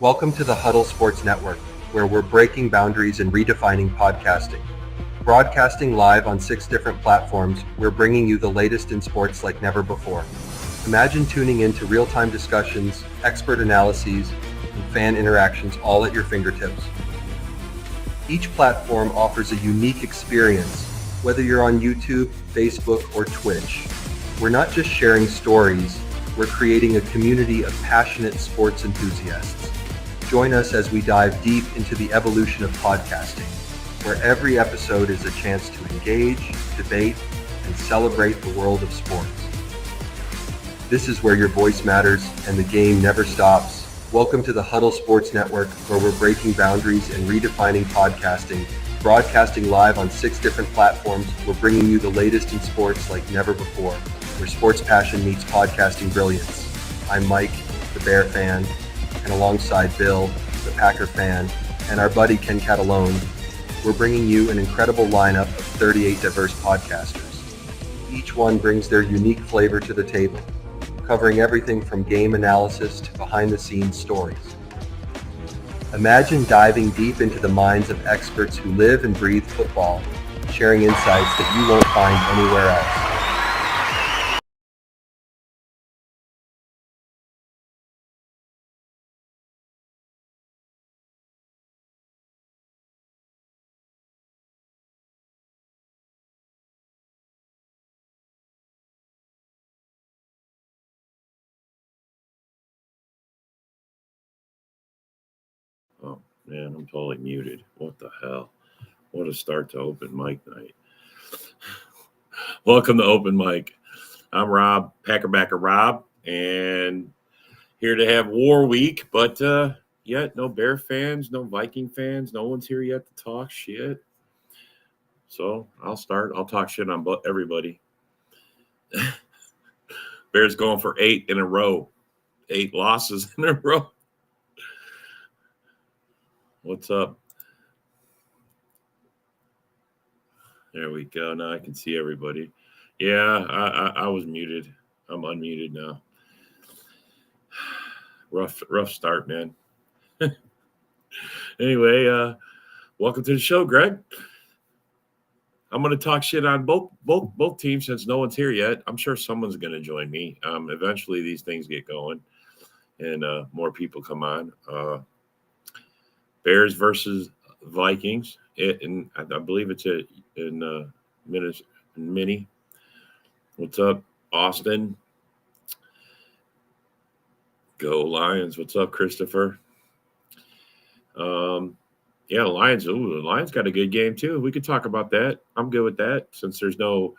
Welcome to the Huddle Sports Network, where we're breaking boundaries and redefining podcasting. Broadcasting live on 6 different platforms, we're bringing you the latest in sports like never before. Imagine tuning into real-time discussions, expert analyses, and fan interactions all at your fingertips. Each platform offers a unique experience, whether you're on YouTube, Facebook, or Twitch. We're not just sharing stories, we're creating a community of passionate sports enthusiasts. Join us as we dive deep into the evolution of podcasting, where every episode is a chance to engage, debate, and celebrate the world of sports. This is where your voice matters and the game never stops. Welcome to the Huddle Sports Network, where we're breaking boundaries and redefining podcasting. Broadcasting live on 6 different platforms, we're bringing you the latest in sports like never before, where sports passion meets podcasting brilliance. I'm Mike, the Bear fan, and alongside Bill, the Packer fan, and our buddy Ken Catalone, we're bringing you an incredible lineup of 38 diverse podcasters. Each one brings their unique flavor to the table, covering everything from game analysis to behind-the-scenes stories. Imagine diving deep into the minds of experts who live and breathe football, sharing insights that you won't find anywhere else. Oh, man, I'm totally muted. What the hell? What a start to Open Mic Night. Welcome to Open Mic. I'm Rob, Packerbacker Rob, and here to have War Week, but yet no Bear fans, no Viking fans. No one's here yet to talk shit. So I'll start. I'll talk shit on everybody. Bears going for 8 in a row. 8 losses in a row. What's up? There we go. Now I can see everybody. Yeah, I was muted. I'm unmuted now. Rough start, man. Anyway, welcome to the show, Greg. I'm going to talk shit on both teams since no one's here yet. I'm sure someone's going to join me. Eventually, these things get going and more people come on. Bears versus Vikings. And I believe it's in Mini. What's up, Austin? Go Lions. What's up, Christopher? Yeah, Lions. Ooh, the Lions got a good game too. We could talk about that. I'm good with that since there's no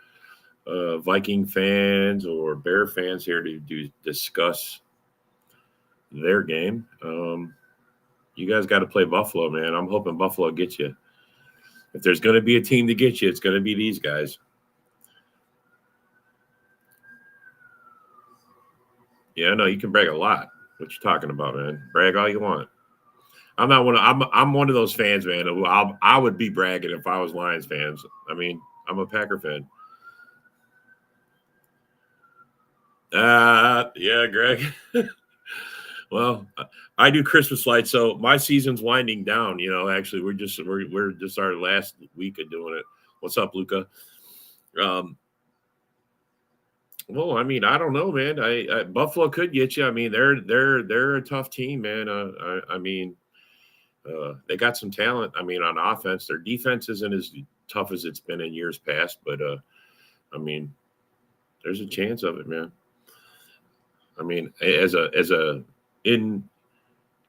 Viking fans or Bear fans here to discuss their game. You guys got to play Buffalo, man. I'm hoping Buffalo gets you. If there's going to be a team to get you, it's going to be these guys. Yeah, no, you can brag a lot. What you talking about, man? Brag all you want. I'm one of those fans, man. Who I would be bragging if I was Lions fans. I mean, I'm a Packer fan. Yeah, Greg. Well, I do Christmas lights, so my season's winding down. You know, actually, we're just our last week of doing it. What's up, Luca? Well, I mean, I don't know, man. I Buffalo could get you. I mean, they're a tough team, man. I mean, they got some talent. I mean, on offense, their defense isn't as tough as it's been in years past, but I mean, there's a chance of it, man. I mean, as a in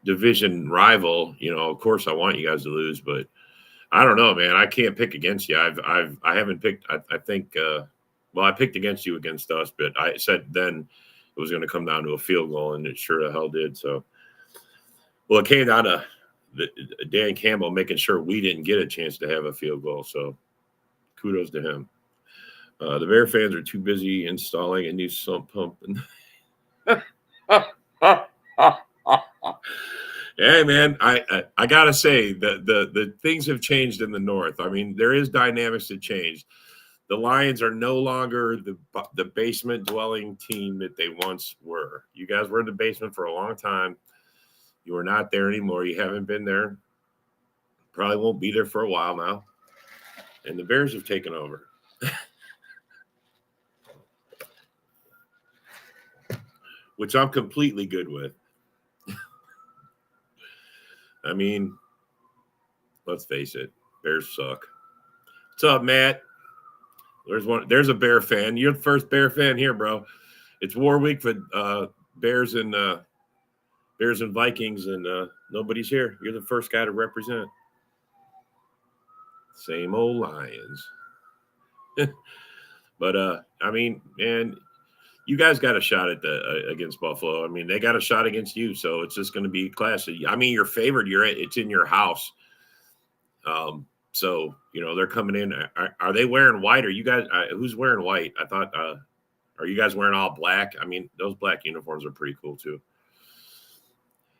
division rival, you know, of course I want you guys to lose, but I don't know, man. I can't pick against you. I haven't picked. I think. Well, I picked against you against us, but I said then it was going to come down to a field goal, and it sure the hell did. So, well, it came down to Dan Campbell making sure we didn't get a chance to have a field goal. So, kudos to him. The Bear fans are too busy installing a new sump pump. Hey, man, I gotta say the things have changed in the North. I mean, there is dynamics that changed. The Lions are no longer the basement dwelling team that they once were. You guys were in the basement for a long time. You are not there anymore. You haven't been there. Probably won't be there for a while now. And the Bears have taken over. Which I'm completely good with. I mean, let's face it, Bears suck. What's up, Matt? There's a Bear fan. You're the first Bear fan here, bro. It's War Week for Bears and Vikings, and nobody's here. You're the first guy to represent. Same old Lions. But I mean, man, you guys got a shot at against Buffalo. I mean, they got a shot against you, so it's just going to be classic. I mean, you're favored. It's in your house. So they're coming in. Are they wearing white? Are you guys? Who's wearing white? I thought. Are you guys wearing all black? I mean, those black uniforms are pretty cool too.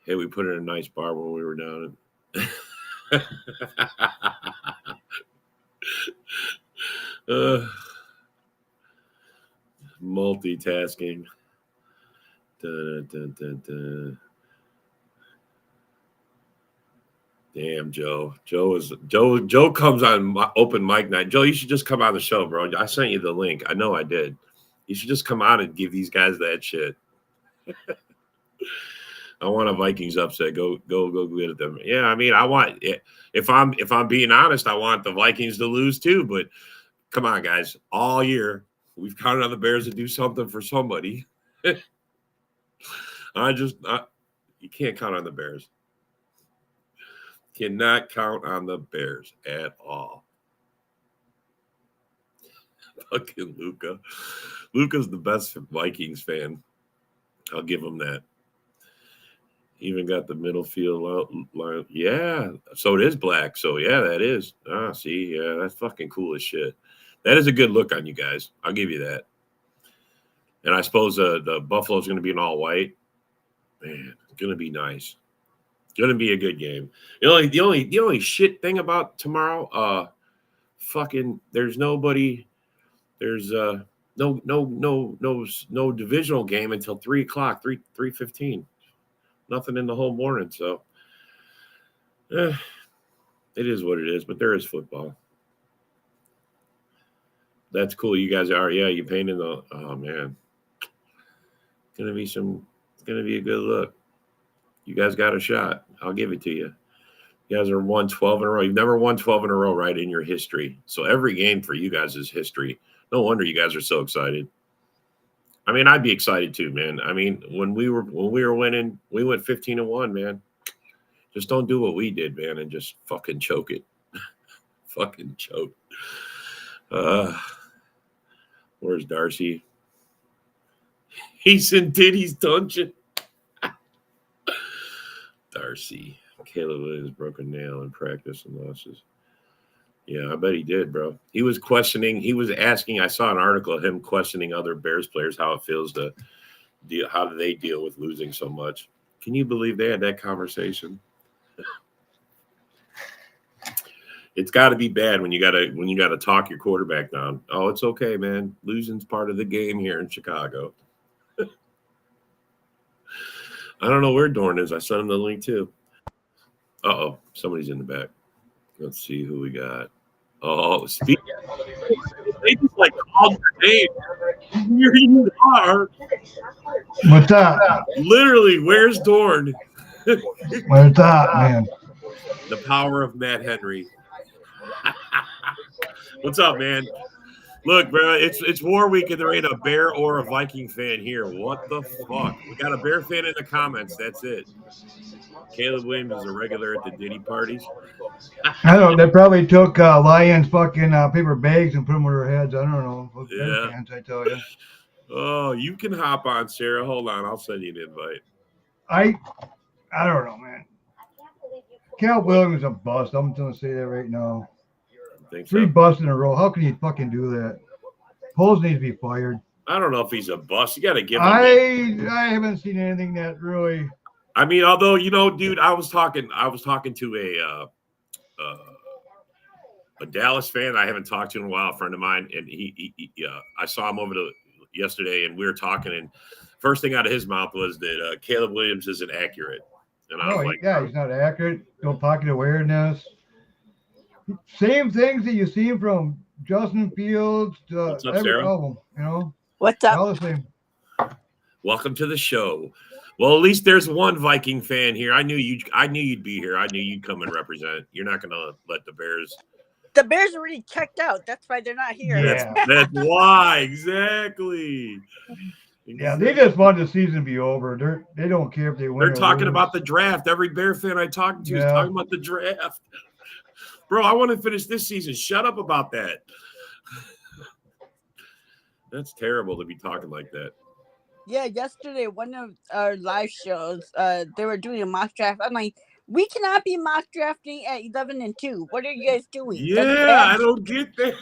Hey, we put in a nice bar when we were down. Multitasking. Damn, Joe. Joe comes on open mic night. Joe, you should just come on the show, bro. I sent you the link. I know I did. You should just come out and give these guys that shit. I want a Vikings upset. Go get at them. Yeah, I mean, I want if I'm being honest, I want the Vikings to lose too. But come on, guys. All year we've counted on the Bears to do something for somebody. You can't count on the Bears. Cannot count on the Bears at all. Fucking Luca. Luca's the best Vikings fan. I'll give him that. Even got the middle field line. Yeah. So it is black. So, yeah, that is. See. Yeah, that's fucking cool as shit. That is a good look on you guys. I'll give you that. And I suppose the Buffalo's going to be in all white. Man, it's going to be nice. Going to be a good game. The only shit thing about tomorrow, fucking there's nobody. There's no divisional game until 3:00, 3:15. Nothing in the whole morning, so it is what it is. But there is football. That's cool. You guys are, you painting the. Oh man, it's gonna be a good look. You guys got a shot. I'll give it to you. You guys are won 12 in a row. You've never won 12 in a row, right, in your history. So every game for you guys is history. No wonder you guys are so excited. I mean, I'd be excited too, man. I mean, when we were winning, we went 15-1, man. Just don't do what we did, man, and just fucking choke it. Fucking choke. Where's Darcy? He's in Diddy's dungeon. Darcy. Caleb Williams broke a nail in practice and losses. Yeah, I bet he did, bro. He was asking, I saw an article of him questioning other Bears players how it feels to deal, how do they deal with losing so much. Can you believe they had that conversation? It's got to be bad when you gotta talk your quarterback down. Oh, it's okay, man. Losing's part of the game here in Chicago. I don't know where Dorn is. I sent him the link too. Uh-oh, somebody's in the back. Let's see who we got. Oh, they just like called your name. Here you are. What's up? Literally, where's Dorn? What's up, man? The power of Matt Henry. What's up, man? Look, bro, it's War Week and there ain't a Bear or a Viking fan here. What the fuck? We got a Bear fan in the comments. That's it. Caleb Williams is a regular at the Diddy parties. I don't know. They probably took Lions fucking paper bags and put them over their heads. I don't know. Yeah. Fans, I tell you. Oh, you can hop on, Sarah. Hold on. I'll send you an invite. I don't know, man. Caleb Williams is a bust. I'm going to say that right now. Three busts in a row. How can you fucking do that? Poles needs to be fired. I don't know if he's a bust. You got to give him. I haven't seen anything that really. I mean, although dude, I was talking to a Dallas fan I haven't talked to in a while, a friend of mine, and I saw him yesterday, and we were talking, and first thing out of his mouth was that Caleb Williams isn't accurate. And I was like, he's not accurate. No pocket awareness. Same things that you see from Justin Fields to What's up, every Sarah? album, you know. What's up? All the same. Welcome to the show. Well, at least there's one Viking fan here. I knew you'd be here. I knew you'd come and represent. You're not gonna let the Bears. The Bears already checked out. That's why they're not here. Yeah. That's why, exactly. Yeah, they just want the season to be over. They don't care if they win. They're or talking lose. about the draft. Every Bear fan I talk to is talking about the draft. Bro, I want to finish this season. Shut up about that. That's terrible to be talking like that. Yeah, yesterday, one of our live shows, they were doing a mock draft. I'm like, we cannot be mock drafting at 11-2. What are you guys doing? Yeah, I don't get that.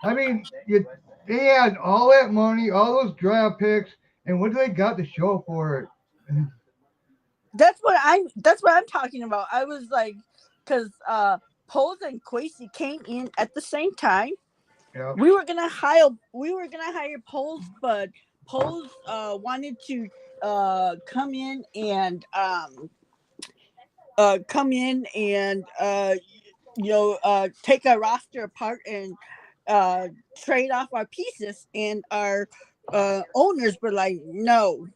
I mean, they had all that money, all those draft picks, and what do they got to show for it? That's what I'm talking about. I was like, because Poles and Quasey came in at the same time. Yep. We were gonna hire Poles, but Poles wanted to come in and take our roster apart and trade off our pieces, and our owners were like, no,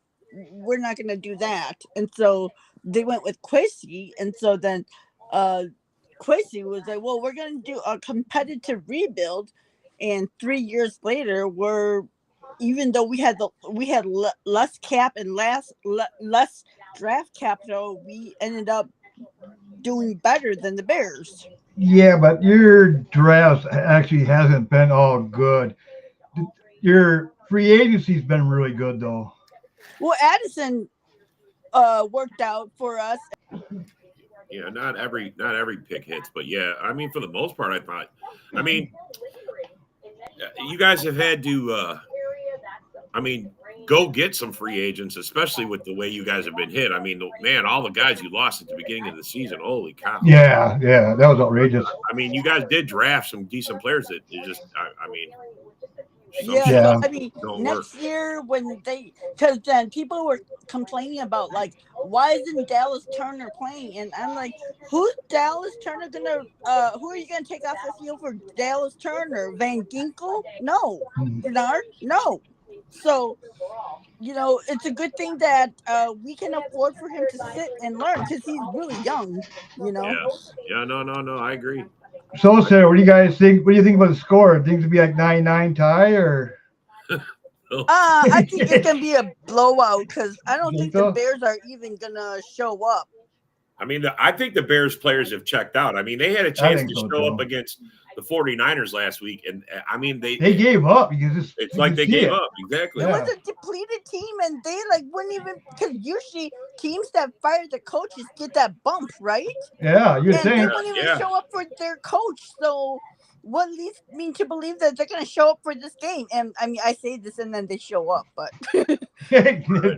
we're not gonna do that. And so they went with Quasey, and so then Quasey was like, well, we're gonna do a competitive rebuild. And 3 years later, even though we had less cap and less draft capital, we ended up doing better than the Bears. Yeah, but your draft actually hasn't been all good. Your free agency's been really good, though. Well, Addison worked out for us. Yeah, not every pick hits, but yeah, I mean, for the most part, I mean, you guys have had to, go get some free agents, especially with the way you guys have been hit. I mean, man, all the guys you lost at the beginning of the season, holy cow. Yeah, that was outrageous. I mean, you guys did draft some decent players that you just, next year because then people were complaining about, like, why isn't Dallas Turner playing? And I'm like, who's Dallas Turner gonna who are you gonna take off the field for Dallas Turner? Van Ginkel? No. Bernard? No. So, it's a good thing that we can afford for him to sit and learn, because he's really young, Yeah, no, I agree. So, Sarah, what do you guys think? What do you think about the score? Think it'll be like 9-9 tie, or? I think it's gonna be a blowout, because I don't think the Bears are even gonna show up. I mean, I think the Bears players have checked out. I mean, they had a chance to show up against the 49ers last week, and I mean, they gave up because it's like they gave up. Exactly. It was a depleted team, and they wouldn't even, because usually teams that fire the coaches get that bump, right? Yeah, you're saying they wouldn't even show up for their coach. So what leads me to believe that they're going to show up for this game? And I mean, I say this and then they show up, but right. You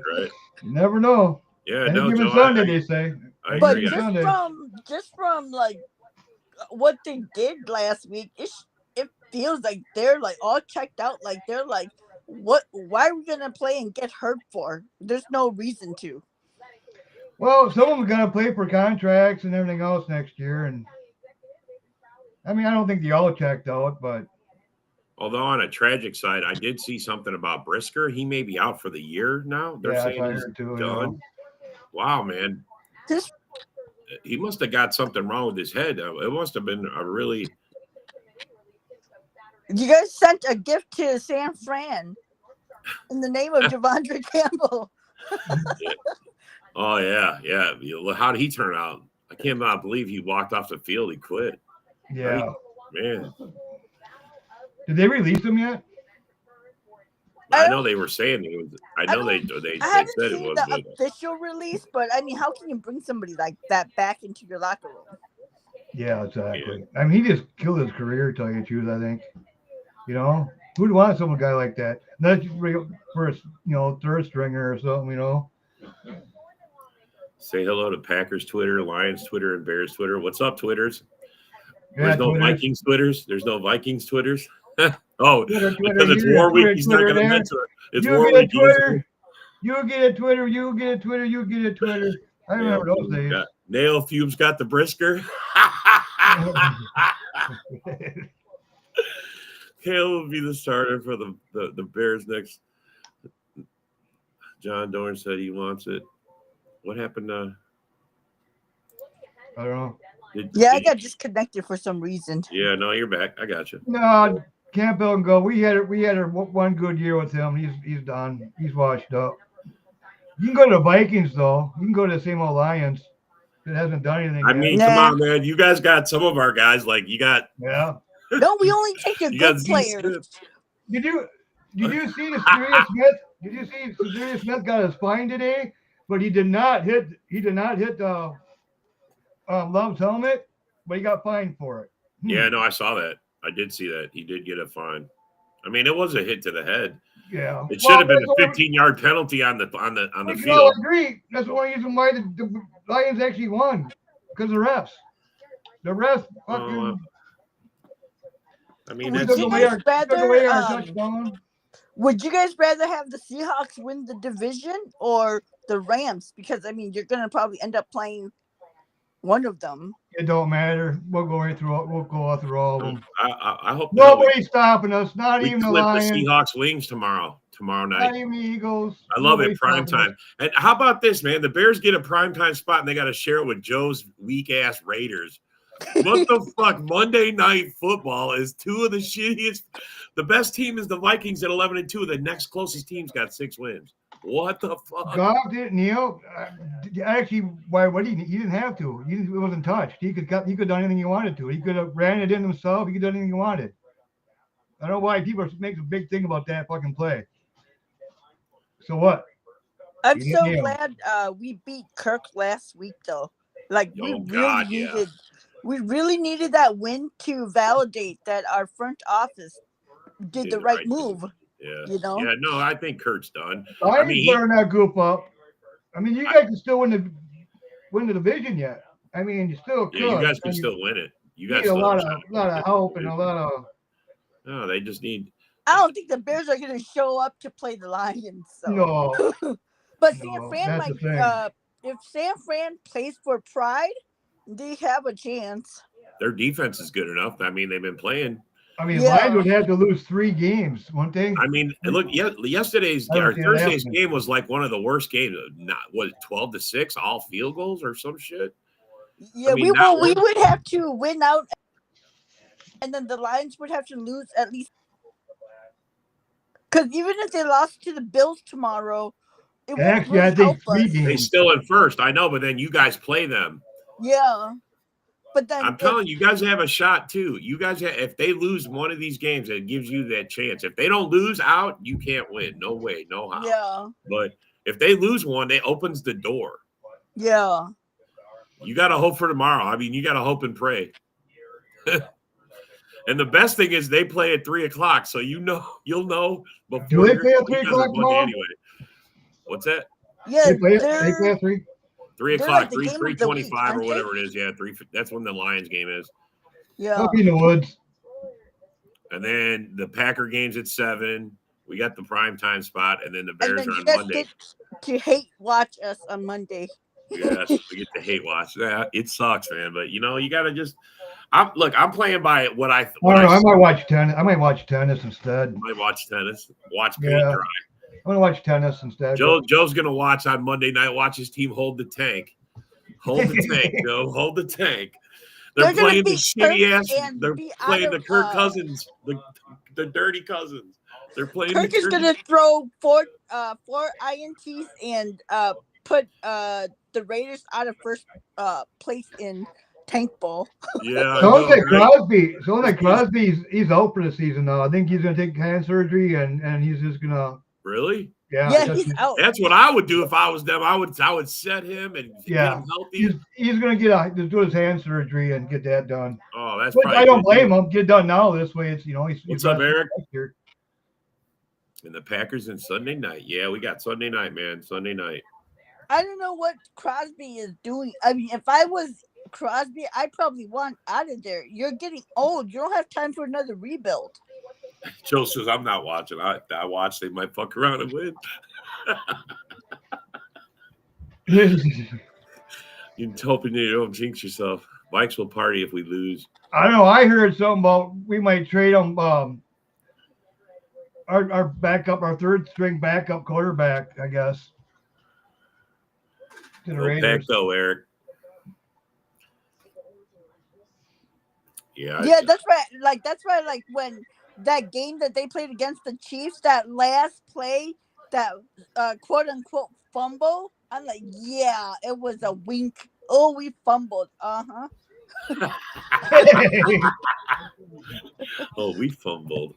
never know. Yeah, given Sunday, they say. But just from like what they did last week, it feels like they're like all checked out. Like they're like, why are we gonna play and get hurt for? There's no reason to. Well, some of them are gonna play for contracts and everything else next year, and I mean, I don't think they all checked out, but. Although on a tragic side, I did see something about Brisker. He may be out for the year now. They're saying he's done. Yeah. Wow, man. He must have got something wrong with his head. It must have been a really. You guys sent a gift to San Fran in the name of Devondre Campbell. Yeah. Oh, yeah. How did he turn out? I cannot believe he walked off the field. He quit. Yeah. Man. Did they release him yet? I know they were saying it was. I know they said it was the official release, but I mean, how can you bring somebody like that back into your locker room? Yeah, exactly. Yeah. I mean, he just killed his career, to tell you the truth. I think. Who'd want some guy like that? Not just for a third stringer or something. Say hello to Packers Twitter, Lions Twitter, and Bears Twitter. What's up, Twitters? Yeah, There's no Twitter. Vikings Twitters. There's no Vikings Twitters. Oh, Twitter, because it's War Week. He's not going to mention it. It's War Week. You get a Twitter. You get a Twitter. You get a Twitter. I remember those days. Nail Fumes got the brisker. Hale will be the starter for the Bears next. John Dorn said he wants it. What happened? I don't know. I got disconnected for some reason. Yeah, no, you're back. I got you. No, Campbell can go. We had one good year with him. He's done. He's washed up. You can go to the Vikings though. You can go to the same old Lions. It hasn't done anything. I mean, come on, man. You guys got some of our guys. Like you got. Yeah. No, we only take your good players. Did you see the Serious Smith? Did you see Serious Smith got his fine today? But he did not hit Love's helmet, but he got fined for it. Yeah, no, I saw that. I did see that. He did get a fine. I mean, it was a hit to the head. Yeah. It should have been a 15-yard penalty on the field. I agree. That's the only reason why the Lions actually won. Because the refs. The refs fucking I mean, would you guys rather have the Seahawks win the division or the Rams? Because I mean, you're gonna probably end up playing one of them. It don't matter. We'll go right through. We'll go through all of them. I hope nobody's stopping us. Not even the Lions. The Seahawks wings tomorrow night. Not even the Eagles. I love it. Prime time. And how about this, man? The Bears get a prime time spot, and they got to share it with Joe's weak ass Raiders. What the fuck? Monday Night Football is two of the shittiest. The best team is the Vikings at 11-2. The next closest team's got 6 wins. What the fuck? Goff didn't, actually, why? What he didn't have to. He wasn't touched. He could have done anything he wanted to. He could have ran it in himself. He could have done anything he wanted. I don't know why people make a big thing about that fucking play. So what? I'm so glad we beat Kirk last week, though. Like we really needed that win to validate that our front office did the right move. Yeah. You know? Yeah, no, I think Kurt's done. I mean, burn that goof up. I mean, you guys can still win the division yet. I mean, you still could. Yeah, you guys can still win it. You guys need a lot of help and a lot of. No, they just need. I don't think the Bears are going to show up to play the Lions. So. No. But San Fran, if San Fran plays for pride, they have a chance. Their defense is good enough. I mean, they've been playing. I mean, Lions would have to lose 3 games. One thing. I mean, look, Thursday's game was like one of the worst games. Not 12-6, all field goals or some shit. Yeah, I mean, we would have to win out, and then the Lions would have to lose at least. Because even if they lost to the Bills tomorrow, it won't really help us. They still in first, I know, but then you guys play them. Yeah. But then I'm telling you, guys have a shot too. You guys, if they lose one of these games, it gives you that chance. If they don't lose out, you can't win. No way, no how. Yeah. But if they lose one, it opens the door. Yeah. You got to hope for tomorrow. I mean, you got to hope and pray. And the best thing is they play at 3:00, so you'll know before. Do they play at 3:00 tomorrow? Anyway, what's that? Yeah, they play at 3. 3:00, like 3:25 or whatever it is. Yeah, 3. That's when the Lions game is. Yeah. I'll be in the woods. And then the Packer game's at 7. We got the prime time spot, and then the Bears are on Monday. Get to hate watch us on Monday. Yes, we get to hate watch. Yeah, it sucks, man. But you got to just. I'm playing by what I. I might watch tennis. I might watch tennis instead. I might watch tennis. Watch paint dry. I'm gonna watch tennis instead. Joe's gonna watch on Monday night. Watch his team hold the tank. Hold the tank, Joe. Hold the tank. They're playing the shitty ass. They're playing the Kirk Cousins, the dirty Cousins. They're playing. Kirk is gonna throw four INTs and put the Raiders out of first place in Tank Bowl. Yeah. So like Crosby. He's out for the season though. I think he's gonna take hand surgery and he's just gonna. Really? Yeah, he's out. That's what I would do if I was them. I would set him and get him healthy. He's gonna do his hand surgery and get that done. Oh, that's. I don't blame him. Get done now. This way, it's What's up, Eric? And the Packers and Sunday night. Yeah, we got Sunday night, man. Sunday night. I don't know what Crosby is doing. I mean, if I was Crosby, I'd probably want out of there. You're getting old. You don't have time for another rebuild. Joe says, I'm not watching. I watch. They might fuck around and win. You're hoping you don't jinx yourself. Vikes will party if we lose. I know. I heard something about we might trade him. Our backup, our third string backup quarterback, I guess. To the Raiders. Go, Eric. Yeah. Yeah, that's right. That's why. Like when that game that they played against the Chiefs, that last play, that quote unquote fumble. I'm like, yeah, it was a wink. Oh, we fumbled. Oh, we fumbled.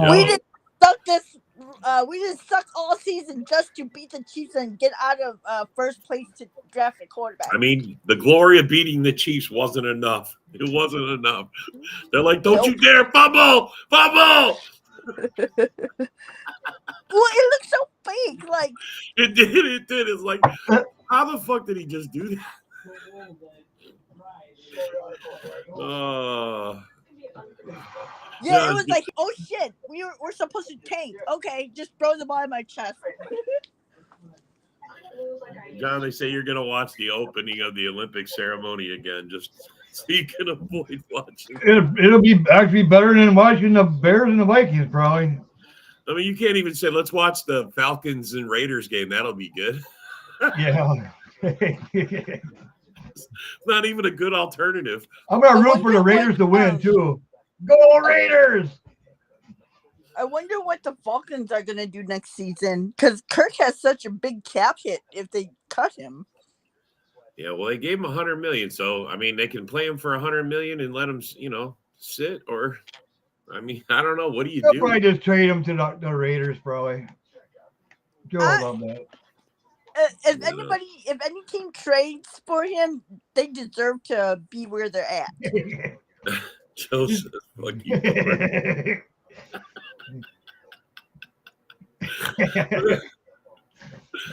We didn't suck this. We didn't suck all season just to beat the Chiefs and get out of first place to draft a quarterback. I mean, the glory of beating the Chiefs wasn't enough. It wasn't enough. They're like, don't you dare fumble! Fumble! Well, it looks so fake. Like it did. It's like, how the fuck did he just do that? Yeah, it was like, oh shit, we're supposed to tank. Okay, just throw the ball in my chest. John, they say you're gonna watch the opening of the Olympic ceremony again, just so you can avoid watching. It'll be actually better than watching the Bears and the Vikings, probably. I mean, you can't even say, let's watch the Falcons and Raiders game. That'll be good. Yeah. It's not even a good alternative. I'm going to root for the Raiders to win, too. Go Raiders! I wonder what the Falcons are going to do next season, because Kirk has such a big cap hit if they cut him. Yeah, well, they gave him $100 million, so I mean, they can play him for $100 million and let him, sit. Or, I mean, I don't know. What do you do? They'll probably just trade him to the Raiders, probably. Joe love that. If any team trades for him, they deserve to be where they're at. Joseph, fuck you.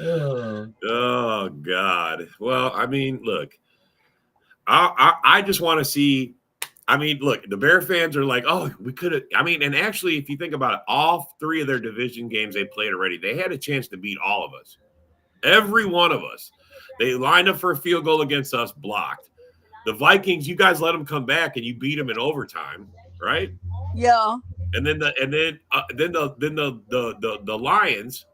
Oh God. Well, I mean, look, I just want to see. I mean, look, the Bear fans are like, oh, we could have. I mean, and actually, if you think about it, all three of their division games they played already, they had a chance to beat all of us. Every one of us. They lined up for a field goal against us, blocked. The Vikings, you guys let them come back and you beat them in overtime, right? Yeah. And then the Lions.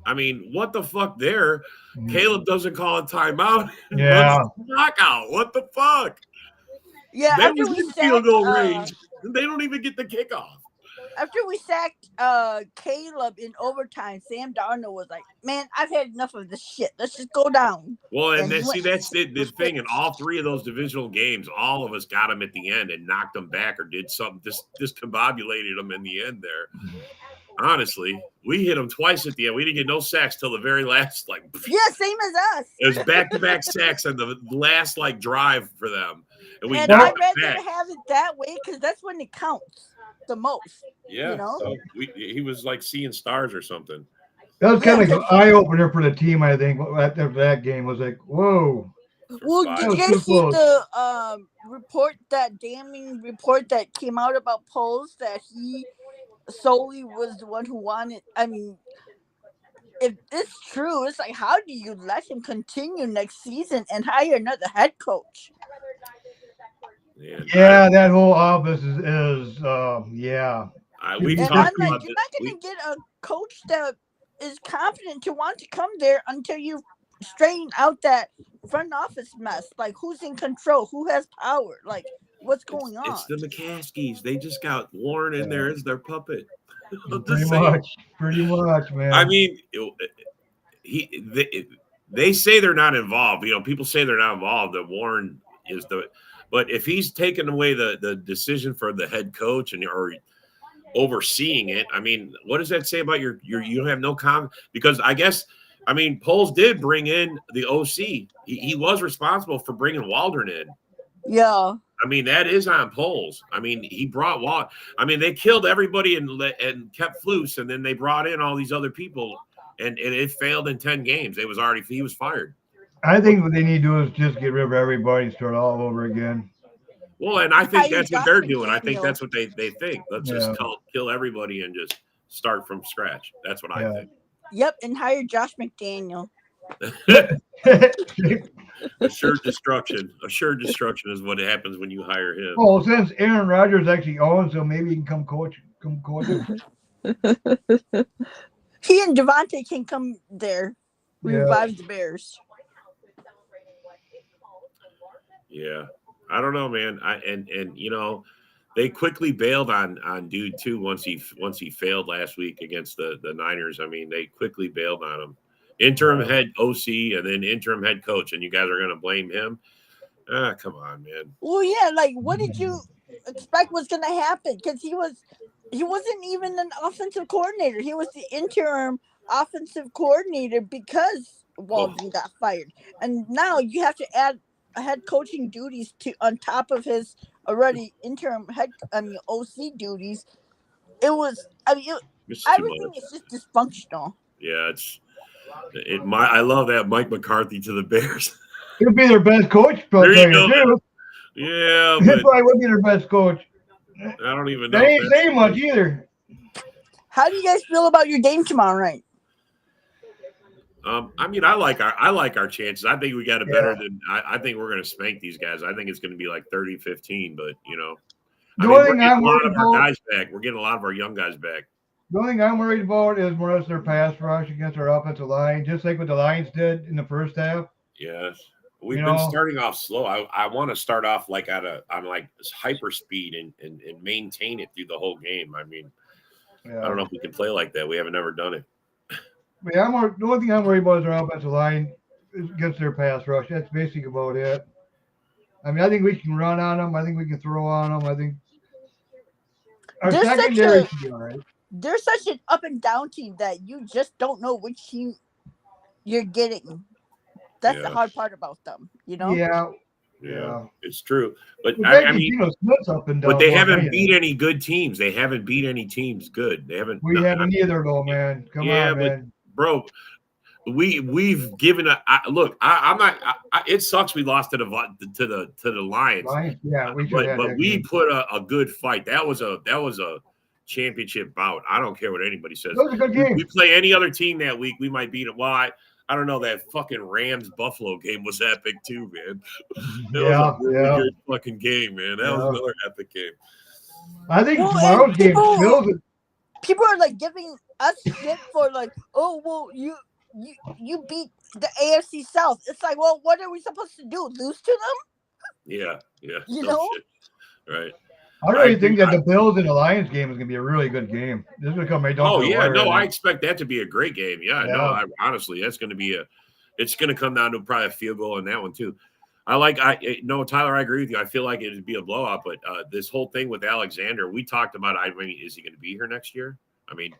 I mean, what the fuck there? Caleb doesn't call a timeout. Yeah. Knockout. What the fuck? Yeah. They was in field goal range. They don't even get the kickoff. After we sacked Caleb in overtime, Sam Darnold was like, man, I've had enough of this shit. Let's just go down. Well, and that's the thing. In all three of those divisional games, all of us got them at the end and knocked them back or did something, discombobulated them in the end there. Honestly, we hit them twice at the end. We didn't get no sacks till the very last, same as us. It was back-to-back sacks on the last drive for them. And I'd rather have it that way because that's when it counts the most. Yeah, so he was like seeing stars or something. That was kind of like an eye opener for the team. I think after that game was like, whoa. Well, did you guys see the damning report that came out about Poles that he solely was the one who wanted? I mean, if it's true, it's like, how do you let him continue next season and hire another head coach? Yeah, that whole office is yeah. We've talked about you're not going to get a coach that is confident to want to come there until you straighten out that front office mess. Like, who's in control? Who has power? Like, what's going on? It's the McCaskies. They just got Warren in there as their puppet. Pretty much, man. I mean, they say they're not involved. People say they're not involved. That Warren is but if he's taken away the decision for the head coach or overseeing it, I mean, what does that say about you don't have no comment? Because I guess, I mean, Poles did bring in the OC. He was responsible for bringing Waldron in. Yeah. I mean, that is on Poles. I mean, he brought Waldron. I mean, they killed everybody and kept Flus, and then they brought in all these other people, and it failed in 10 games. He was fired. I think what they need to do is just get rid of everybody and start all over again. Well, and I think that's what they're doing. I think that's what they think. Let's just kill everybody and just start from scratch. That's what I think. Yep, and hire Josh McDaniel. Assured destruction. Assured destruction is what happens when you hire him. Well, since Aaron Rodgers actually owns him, maybe he can come coach him. He and Devontae can come there, revive the Bears. Yeah, I don't know, man. And you know, they quickly bailed on dude too once he failed last week against the Niners. I mean, they quickly bailed on him. Interim head OC and then interim head coach, and you guys are going to blame him? Ah, come on, man. Well, yeah, like what did you expect was going to happen? Because he wasn't even an offensive coordinator. He was the interim offensive coordinator because Walden got fired, and now you have to add head coaching duties to on top of his already interim OC duties. It was everything is just dysfunctional. Yeah, I love that Mike McCarthy to the Bears. He'll be their best coach, there you go. Yeah, he probably would be their best coach. I don't even know. They ain't saying much either. How do you guys feel about your game tomorrow night? I mean, I like our chances. I think we got it better than I think we're going to spank these guys. I think it's going to be like 30-15, but you know, we're getting a lot of our guys back. We're getting a lot of our young guys back. The only thing I'm worried about is more or less their pass rush against our offensive line, just like what the Lions did in the first half. Yes. We've been starting off slow. I want to start off like on like hyper speed and maintain it through the whole game. I mean, I don't know if we can play like that. We haven't ever done it. Yeah, the only thing I'm worried about is our offensive line against their pass rush. That's basically about it. I mean, I think we can run on them. I think we can throw on them. I think our secondary should be all right. They're such an up and down team that you just don't know which team you're getting. That's the hard part about them, you know? Yeah, it's true. But I mean, but they haven't beat any good teams. They haven't beat any teams good. They haven't. We haven't either, though, man. Come on, man. Bro, we've given look. I'm not. It sucks we lost to the Lions. Yeah, but we put a good fight. That was a championship bout. I don't care what anybody says. That was a good game. We play any other team that week, we might beat them. Well, I don't know. That fucking Rams Buffalo game was epic too, man. That was a really good fucking game, man. That was another epic game. I think tomorrow's game kills it. People are like giving us shit for like, oh well, you beat the AFC South. It's like, well, what are we supposed to do? Lose to them? Yeah. You know, right. I really think that the Bills and the Lions game is going to be a really good game. This is going to come right down. Oh yeah, no, I expect that to be a great game. Yeah. No, honestly, that's going to be it's going to come down to probably a field goal in that one too. Tyler, I agree with you. I feel like it would be a blowout, but this whole thing with Alexander, we talked about. I mean, is he going to be here next year? I mean,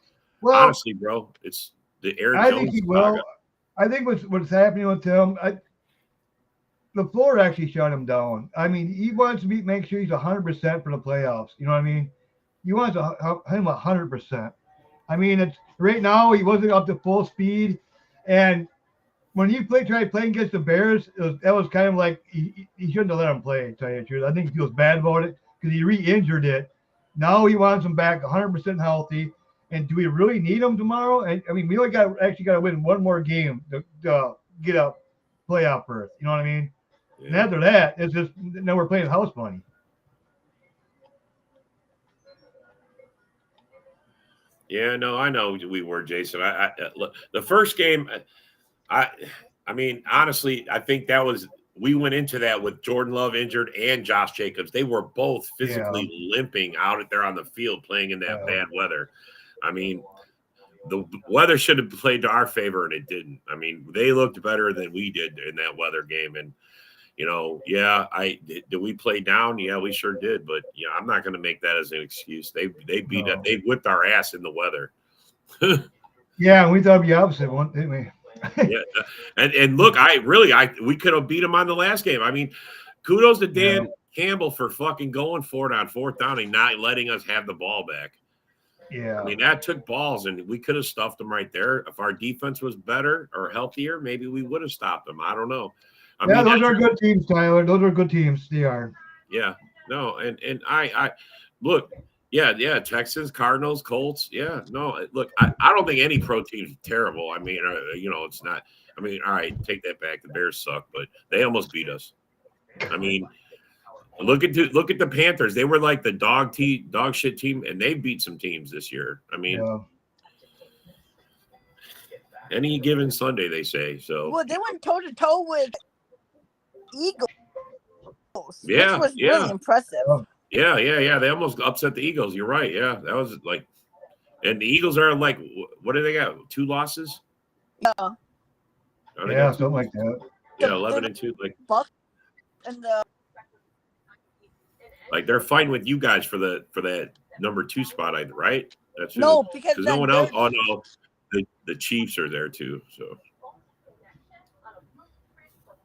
honestly, bro, it's the Aaron Jones. I think he will. I think what's happening with him. LaFleur actually shut him down. I mean, he wants to make sure he's 100% for the playoffs. You know what I mean? He wants him 100%. I mean, it's right now he wasn't up to full speed, and when he tried playing against the Bears, that was kind of like he shouldn't have let him play. To tell you the truth, I think he feels bad about it because he re-injured it. Now he wants him back 100% healthy. And do we really need him tomorrow? And I mean, we only got to win one more game to get a playoff berth. You know what I mean? Yeah. And after that, it's just now we're playing house money. Yeah, no, I know we were, Jason. I look, the first game, I mean, honestly, I think we went into that with Jordan Love injured and Josh Jacobs. They were both physically limping out there on the field playing in that bad weather. I mean, the weather should have played to our favor, and it didn't. I mean, they looked better than we did in that weather game. And, you know, did we play down? Yeah, we sure did. But, yeah, I'm not going to make that as an excuse. They whipped our ass in the weather. Yeah, we thought the opposite one, didn't we? Yeah, and look, we could have beat them on the last game. I mean, kudos to Dan Campbell for fucking going for it on fourth down and not letting us have the ball back. Yeah, I mean, that took balls, and we could have stuffed them right there. If our defense was better or healthier, maybe we would have stopped them. I don't know. I mean, those are good teams, Tyler. Those are good teams. They are. Yeah, no, and I look, Yeah. Texans, Cardinals, Colts. Yeah, no, look, I don't think any pro team's terrible. I mean, it's not. I mean, all right, take that back. The Bears suck, but they almost beat us. I mean, look at the Panthers. They were like the dog shit team, and they beat some teams this year. I mean, any given Sunday, they say so. Well, they went toe to toe with Eagles, which was really impressive. Yeah. They almost upset the Eagles. You're right. Yeah, that was like, and the Eagles are like, what do they got? 2 losses? Yeah. Something like that. Yeah, 11-2. Like Buck and the like they're fighting with you guys for that number 2 spot, right? That's because no one else. Oh no, the Chiefs are there too. So,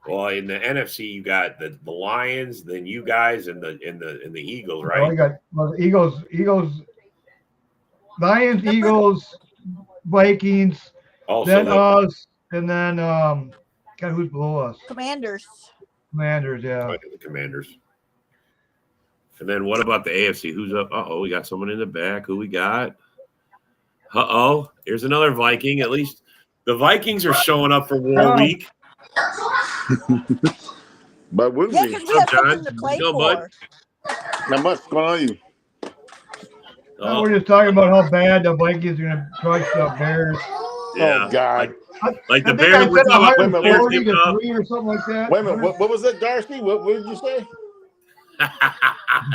well, in the NFC, you got the Lions, then you guys, and the Eagles, right? We got the Eagles, Lions, Eagles, Vikings, then us, and then God, who's below us? Commanders, yeah. The Commanders. And then what about the AFC? Who's up? We got someone in the back. Who we got? Here's another Viking. At least the Vikings are showing up for War Week. But wouldn't we? Because we have something to play for. Bud? Not much. What's going on with you? We're just talking about how bad the Vikings are going to crush the Bears. Yeah. Oh, God. Like the Bears, we're talking about Bears or something like that. Wait a minute. What was that, Darcy? What did you say?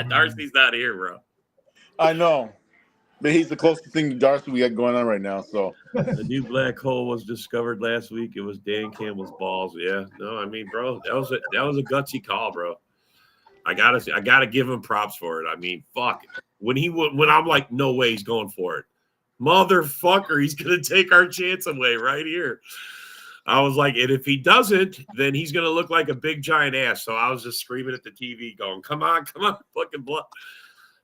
Darcy's not here, bro. I know. But he's the closest thing to Darcy we got going on right now. So the new black hole was discovered last week. It was Dan Campbell's balls. Yeah. No, I mean, bro, that was a gutsy call, bro. I gotta give him props for it. I mean, fuck. When I'm like, no way he's going for it. Motherfucker, he's gonna take our chance away right here. I was like, and if he doesn't, then he's gonna look like a big giant ass. So I was just screaming at the TV, going, come on, fucking blood.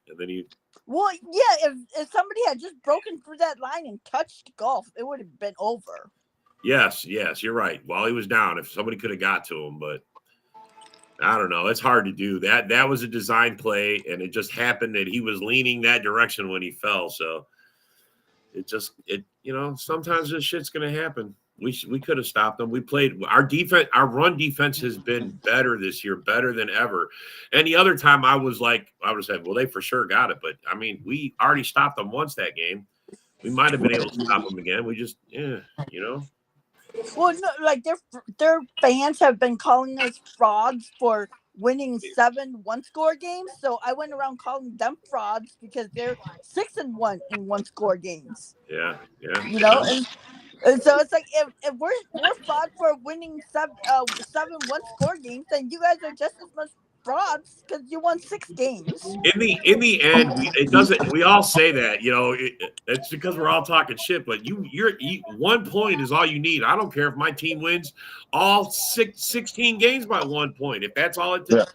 And then he. Well, yeah, if somebody had just broken through that line and touched golf, it would have been over. Yes, you're right. While he was down, if somebody could have got to him, but I don't know. It's hard to do. That was a design play, and it just happened that he was leaning that direction when he fell. So sometimes this shit's gonna happen. We could have stopped them. We played our defense. Our run defense has been better this year, better than ever. And the other time I would have said, well, they for sure got it. But I mean, we already stopped them once that game. We might have been able to stop them again. We just, Well, no, like their fans have been calling us frauds for winning 7 one-score games. So I went around calling them frauds because they're 6-1 in one-score games. Yeah. And so it's like if we're fraud for winning 7 one-score games, then you guys are just as much frauds because you won 6 games. In the end, it doesn't. We all say that, it's because we're all talking shit. But you're 1 point is all you need. I don't care if my team wins all 16 games by 1 point. If that's all it takes,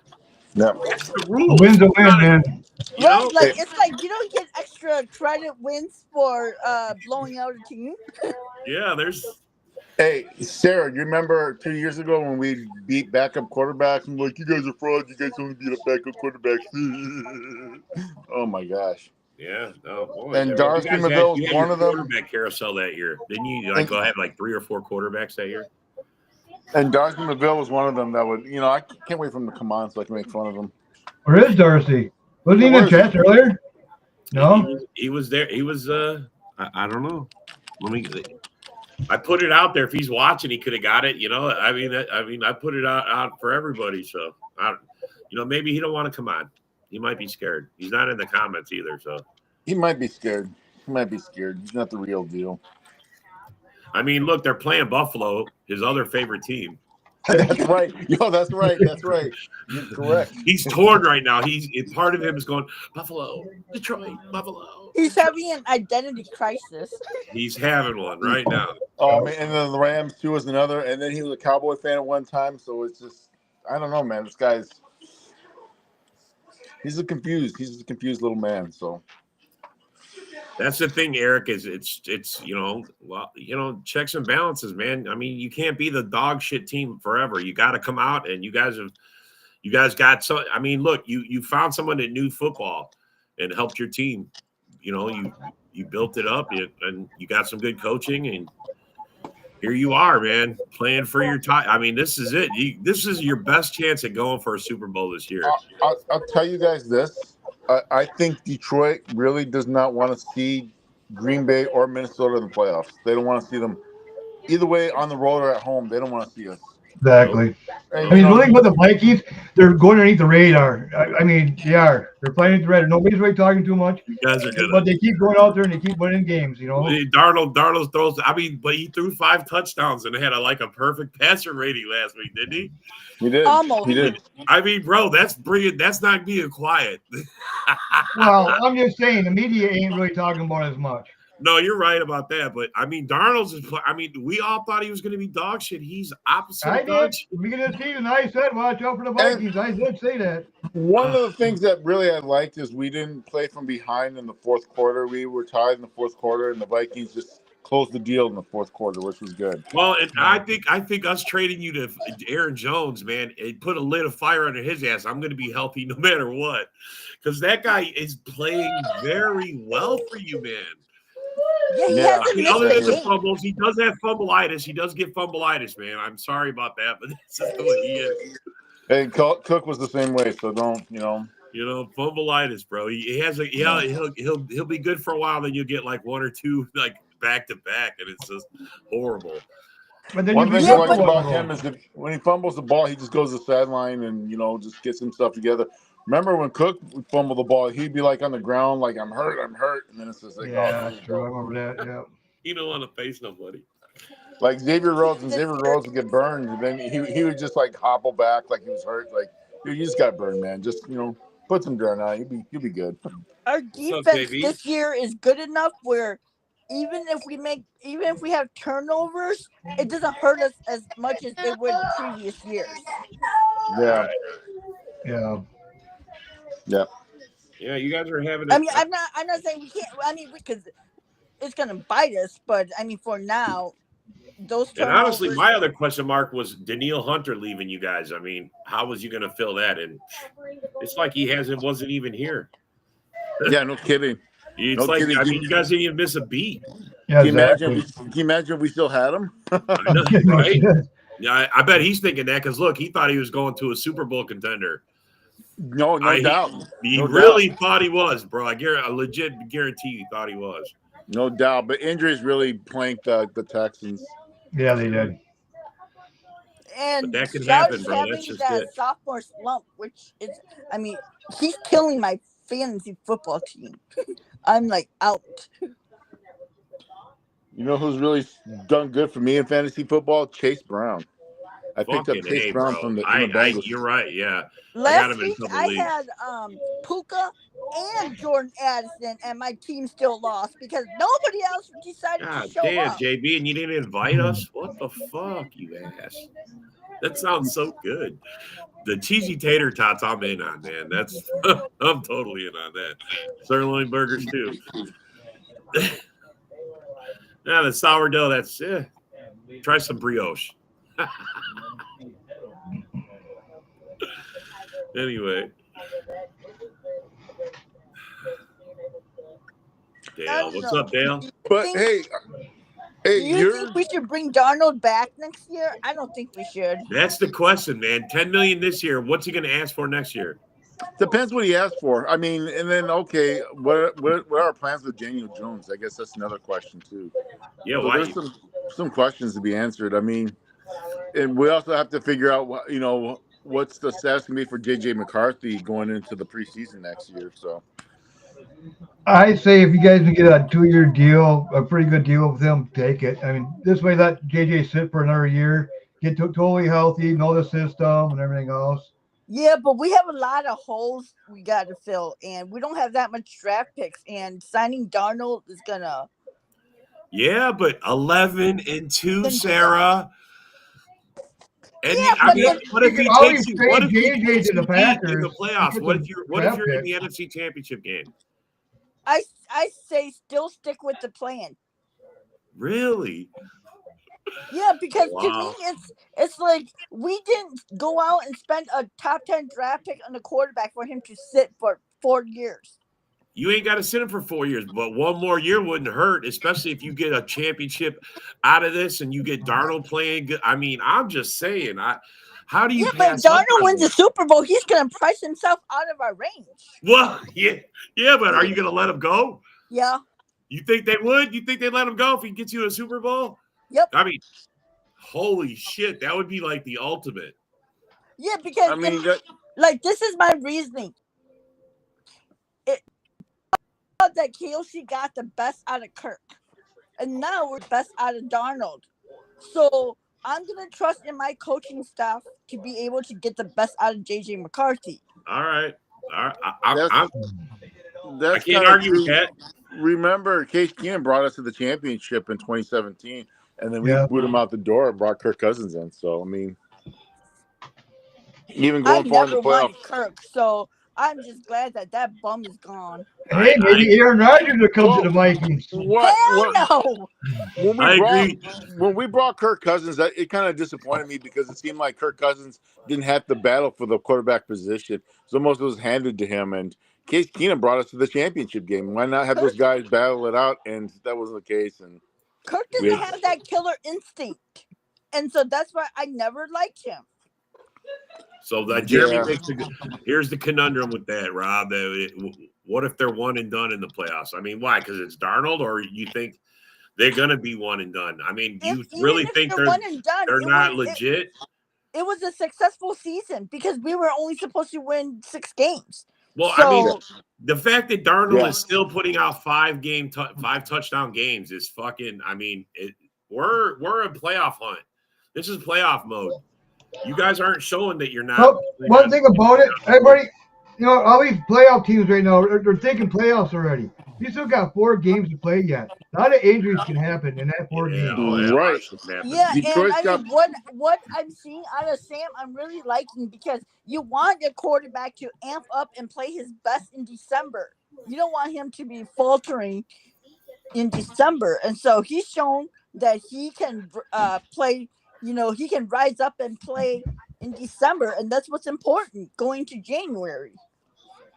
that's the rule. A win's a win, man. Right, like it's like you don't get extra credit wins for blowing out a team. Yeah, there's. Hey, Sarah, do you remember 2 years ago when we beat backup quarterbacks and like, you guys are frauds, you guys only beat up backup quarterbacks? Oh my gosh. Yeah, no. Boy, and Darcy McVille was one of them. Quarterback carousel that year. Didn't you go have like 3 or 4 quarterbacks that year? And Darcy McVille was one of them that would, I can't wait for him to come on so I can make fun of him. Where is Darcy? Wasn't he in the chat earlier? No? He was there. He was, I don't know. I put it out there. If he's watching, he could have got it. I mean, I put it out for everybody. So, maybe he don't want to come on. He might be scared. He's not in the comments either. So he might be scared. He's not the real deal. I mean, look, they're playing Buffalo, his other favorite team. That's right. That's right. You're correct. He's torn right now. Part of him is going, Buffalo, Detroit, Buffalo. He's having an identity crisis. He's having one right now. Oh, man, and then the Rams, too, was another. And then he was a Cowboy fan at one time. So it's just, I don't know, man. This guy's, he's a confused little man. So that's the thing, Eric, is it's checks and balances, man. I mean, you can't be the dog shit team forever. You got to come out, and you guys got so. I mean, look, you found someone that knew football, and helped your team. You know, you built it up, and you got some good coaching, and here you are, man, playing for your time. I mean, this is it. This is your best chance at going for a Super Bowl this year. I'll tell you guys this. I think Detroit really does not want to see Green Bay or Minnesota in the playoffs. They don't want to see them either way on the road or at home. They don't want to see us. Exactly. And, I mean, the thing with the Vikings, they're going underneath the radar. I mean, they are. They're playing underneath the radar. Nobody's really talking too much. You guys are good. But they keep going out there and they keep winning games, you know. Darnold throws. I mean, but he threw 5 touchdowns and had a perfect passer rating last week, didn't he? He did. Almost. He did. I mean, bro, that's brilliant. That's not being quiet. Well, I'm just saying the media ain't really talking about it as much. No, you're right about that. But I mean, Darnold's. I mean, we all thought he was going to be dog shit. He's opposite. I of dog did. shit. Beginning of the season, I said, watch out for the Vikings. I did say that. One of the things that really I liked is we didn't play from behind in the fourth quarter. We were tied in the fourth quarter, and the Vikings just closed the deal in the fourth quarter, which was good. Well, and I think us trading you to Aaron Jones, man, it put a lid of fire under his ass. I'm going to be healthy no matter what, because that guy is playing very well for you, man. Yeah, he hasn't missed Other a than the game. fumbles, he does have fumbleitis. He does get fumbleitis, man. I'm sorry about that, but that's just the way he is. Hey, Cook was the same way, so don't, You know, fumbleitis, bro. He has he'll be good for a while, then you'll get like 1 or 2 like back to back, and it's just horrible. But then one thing you I like about him is that when he fumbles the ball, he just goes to the sideline and just gets himself together. Remember when Cook would fumble the ball, he'd be like on the ground, like I'm hurt, and then it's just like, yeah, true. I remember that. Yeah. You don't want to face nobody. Like Xavier Rhodes would get burned, and then he would just like hobble back like he was hurt. Like, dude, you just got burned, man. Just put some dirt on it. You'll be good. Our defense this year is good enough where even if we have turnovers, it doesn't hurt us as much as it would previous years. Yeah. Yeah. Yeah. Yeah, you guys are having. I mean, I'm not saying we can't. I mean, because it's gonna bite us, but I mean, for now, those turnovers. And honestly, my other question mark was Danielle Hunter leaving you guys. I mean, how was you going to fill that? And it's like he wasn't even here. Yeah, no kidding. It's kidding. I mean, you guys didn't even miss a beat. Yeah, can you imagine if we still had him? I know, right? Yeah, I bet he's thinking that because look, he thought he was going to a Super Bowl contender. No doubt. He really thought he was, bro. I legit guarantee he thought he was. No doubt. But injuries really planked the Texans. Yeah, they did. And that can happen, bro. having That's just that it. sophomore slump, which is, I mean, he's killing my fantasy football team. I'm like out. You know who's really done good for me in fantasy football? Chase Brown. I picked up Chase Brown from the Bengals. You're right, yeah. Last week I had Puka and Jordan Addison, and my team still lost because nobody else decided to show up. JB, and you didn't invite us? What the fuck, you ass? That sounds so good. The cheesy tater tots I'm in on, man. That's I'm totally in on that. Sirloin burgers too. Now the sourdough, that's try some brioche. Anyway. Dale, what's up, Dale? But hey, do you think we should bring Darnold back next year? I don't think we should. That's the question, man. $10 million this year. What's he going to ask for next year? Depends what he asks for. I mean, and then okay, what are our plans with Daniel Jones? I guess that's another question too. Yeah, so why? There's some questions to be answered. I mean, and we also have to figure out what's the status going to be for JJ McCarthy going into the preseason next year. So I say if you guys can get a 2-year deal, a pretty good deal with him, take it. I mean, this way let JJ sit for another year, get totally healthy, know the system and everything else. Yeah, but we have a lot of holes we got to fill, and we don't have that much draft picks. And signing Darnold is gonna. Yeah, but 11-2, Sarah. And yeah, what if he takes you? What if he takes you in the playoffs? What if you're in the NFC Championship game? I say still stick with the plan. Really? Yeah, because to me it's like we didn't go out and spend a top 10 draft pick on a quarterback for him to sit for 4 years. You ain't got to sit him for 4 years, but one more year wouldn't hurt, especially if you get a championship out of this and you get Darnold playing good. I mean, I'm just saying, how do you pass but up Darnold on wins the that? Super Bowl. He's going to price himself out of our range. Well, yeah, but are you going to let him go? Yeah. You think they would? You think they'd let him go if he gets you a Super Bowl? Yep. I mean, holy shit, that would be like the ultimate. Yeah, because I mean, this is my reasoning. That KOC got the best out of Kirk, and now we're the best out of Darnold. So I'm gonna trust in my coaching staff to be able to get the best out of JJ McCarthy. All right. that's I can't argue with that. Remember, Case Keenum brought us to the championship in 2017, and then we Yeah. boot him out the door and brought Kirk Cousins in. So I mean, even going far in the never wanted playoffs. Kirk, so I'm just glad that bum is gone. Hey, maybe Aaron Rodgers will come to the Vikings. Hell no. When we brought Kirk Cousins, it kind of disappointed me because it seemed like Kirk Cousins didn't have to battle for the quarterback position. So most of it was handed to him. And Case Keenum brought us to the championship game. Why not have those guys battle it out? And that wasn't the case. And Kirk doesn't have that killer instinct, and so that's why I never liked him. So that Jeremy makes here's the conundrum with that, Rob. What if they're one and done in the playoffs? I mean, why? Because it's Darnold, or you think they're going to be one and done? I mean, do you really think they're one and done, they're not legit? It was a successful season because we were only supposed to win 6 games. Well, I mean, the fact that Darnold is still putting out 5 touchdown games is fucking. I mean, we're in playoff hunt. This is playoff mode. You guys aren't showing that you're not. Well, one thing about it, everybody, all these playoff teams right now, they're thinking playoffs already. You still got 4 games to play yet. A lot of injuries can happen in that 4 games. Right. Yeah, and I mean, what I'm seeing out of Sam, I'm really liking because you want your quarterback to amp up and play his best in December. You don't want him to be faltering in December. And so he's shown that he can play. He can rise up and play in December, and that's what's important going to January.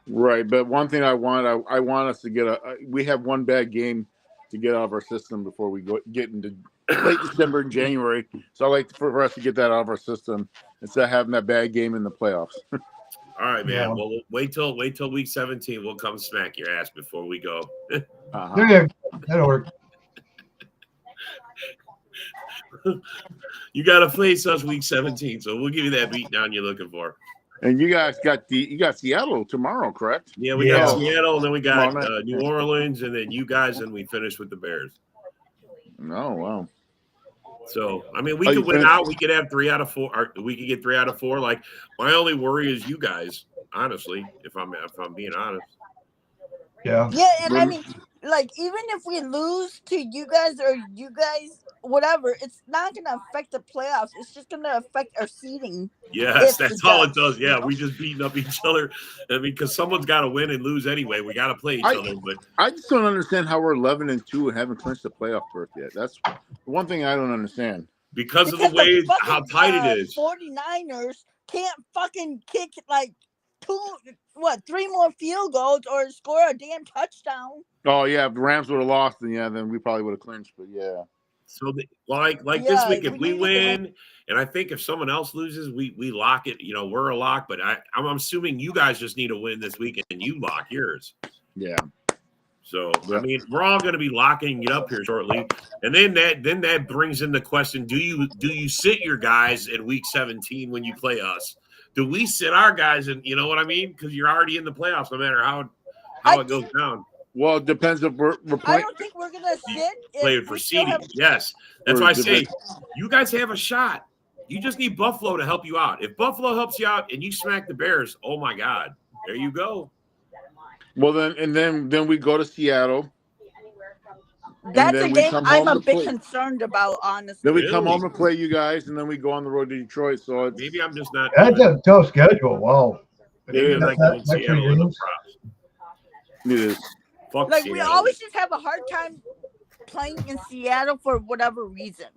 Right, but one thing I want us to get we have one bad game to get out of our system before we get into late December and January. So I like for us to get that out of our system instead of having that bad game in the playoffs. All right, man. Yeah. Well, wait till week 17. We'll come smack your ass before we go. That'll work. You got to face us week 17, so we'll give you that beat down you're looking for. And you guys got Seattle tomorrow, correct? Yeah, we got Seattle, and then we got New Orleans, and then you guys, and we finish with the Bears. Oh, wow. So, I mean, we could win out. We could have 3 out of 4. Or we could get 3 out of 4. Like, my only worry is you guys, honestly, if I'm being honest. Yeah. Yeah, and I mean, like, even if we lose to you guys or you guys, whatever, it's not going to affect the playoffs. It's just going to affect our seeding. Yes, that's all it does. Yeah, we just beating up each other. I mean, because someone's got to win and lose anyway. We got to play each other. But I just don't understand how we're 11-2 and haven't clinched the playoff berth yet. That's one thing I don't understand. Because of the way how tight it is. 49ers can't fucking kick like 3 more field goals or score a damn touchdown. Oh yeah, if the Rams would have lost, then we probably would have clinched. But yeah. So this week, if we win, and I think if someone else loses, we lock it. We're a lock. But I'm assuming you guys just need to win this week, and you lock yours. Yeah. So I mean, we're all going to be locking it up here shortly, and then that brings in the question: Do you sit your guys in week 17 when you play us? Do we sit our guys? And you know what I mean? Because you're already in the playoffs, no matter how it goes down. Well, it depends if we're playing. I don't think we're gonna sit. Playing for seeding. Yes, that's why I say you guys have a shot. You just need Buffalo to help you out. If Buffalo helps you out and you smack the Bears, oh my God, there you go. Well, then we go to Seattle. That's a game I'm a bit concerned about, honestly. Then we come home and play you guys, and then we go on the road to Detroit. So maybe I'm just not. That's a tough schedule. Wow. Maybe I'm not giving Seattle enough props. It is. Fuck like Seattle. We always just have a hard time playing in Seattle for whatever reason.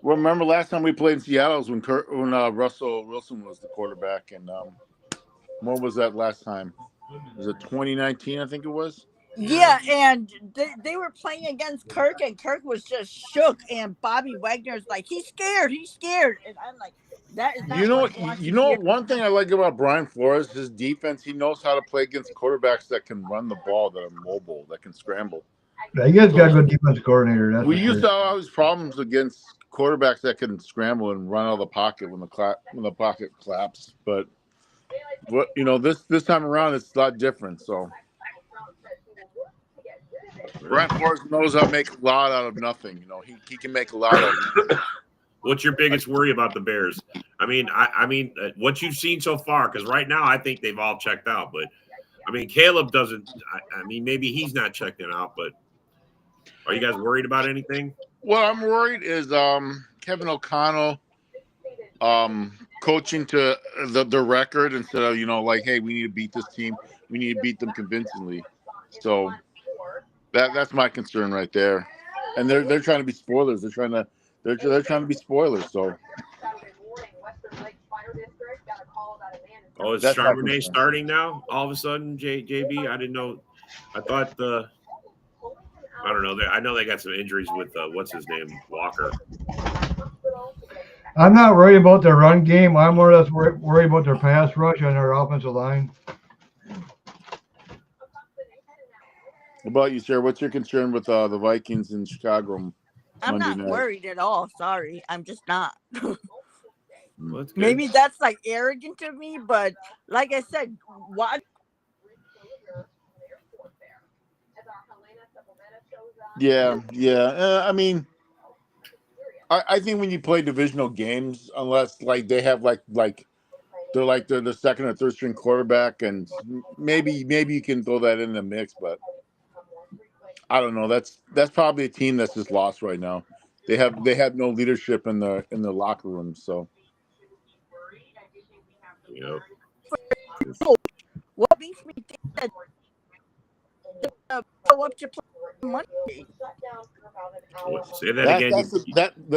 Well, remember last time we played in Seattle was when Russell Wilson was the quarterback, and what was that last time? Was it 2019? I think it was. Yeah, and they were playing against Kirk, and Kirk was just shook. And Bobby Wagner's like, he's scared, and I'm like, that is not what I want to hear. One thing I like about Brian Flores, his defense, he knows how to play against quarterbacks that can run the ball, that are mobile, that can scramble. Yeah, you guys got a good defense coordinator. That's we used to have all these problems against quarterbacks that can scramble and run out of the pocket when the pocket collapses. But this time around, it's a lot different. So Brian Flores knows how to make a lot out of nothing. He can make a lot out of nothing. What's your biggest worry about the Bears? I mean, what you've seen so far, because right now I think they've all checked out. But I mean, Caleb doesn't. I mean, maybe he's not checked out. But are you guys worried about anything? What I'm worried is Kevin O'Connell coaching to the record instead of hey, we need to beat this team. We need to beat them convincingly. So that's my concern right there. And they're trying to be spoilers. They're trying to be spoilers. So. Oh, is Charbonnet starting now? All of a sudden, JB? I didn't know. I thought I don't know. I know they got some injuries with what's his name, Walker. I'm not worried about their run game. I'm more or less worried about their pass rush and their offensive line. What about you, sir? What's your concern with the Vikings in Chicago? I'm Monday not night? Worried at all. Sorry, I'm just not. Well, maybe that's like arrogant of me, but like I said, what? Yeah. I mean, I think when you play divisional games, unless they have like they're the second or third string quarterback, and maybe you can throw that in the mix, but I don't know. That's probably a team that's just lost right now. They have no leadership in the locker room, so. What makes me think that go up to play Monday? Say that again.